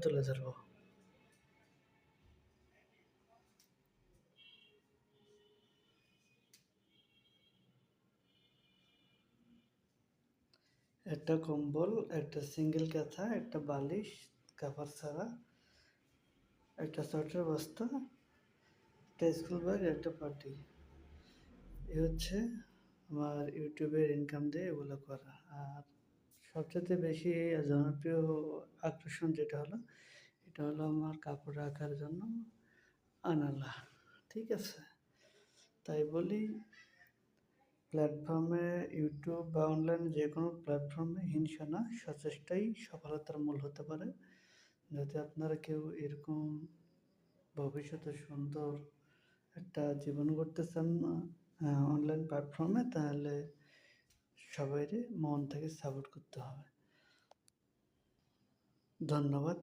তুলে ধরবো। একটা কম্বল, একটা সিঙ্গেল কাঁথা, একটা বালিশ, কাপড় ছাড়া, একটা সোয়েটার বস্তা, একটা স্কুল ব্যাগ, একটা পার্টি। এ হচ্ছে আমার ইউটিউবের ইনকাম দিয়ে এগুলো করা। আর সবচাইতে বেশি জনপ্রিয় আকর্ষণ যেটা হলো, এটা হলো আমার কাপড় রাখার জন্য আনালা। ঠিক আছে? তাই বলি প্ল্যাটফর্মে ইউটিউব বা অনলাইন যে কোনো প্ল্যাটফর্মে হিংসা না, সচেষ্টাই সফলতার মূল হতে পারে। যদি আপনারা কেউ এরকম ভবিষ্যতে সুন্দর একটা জীবন গড়তে চান না অনলাইন প্ল্যাটফর্মে, তাহলে সবাইরে মন থেকে সাপোর্ট করতে হবে। ধন্যবাদ।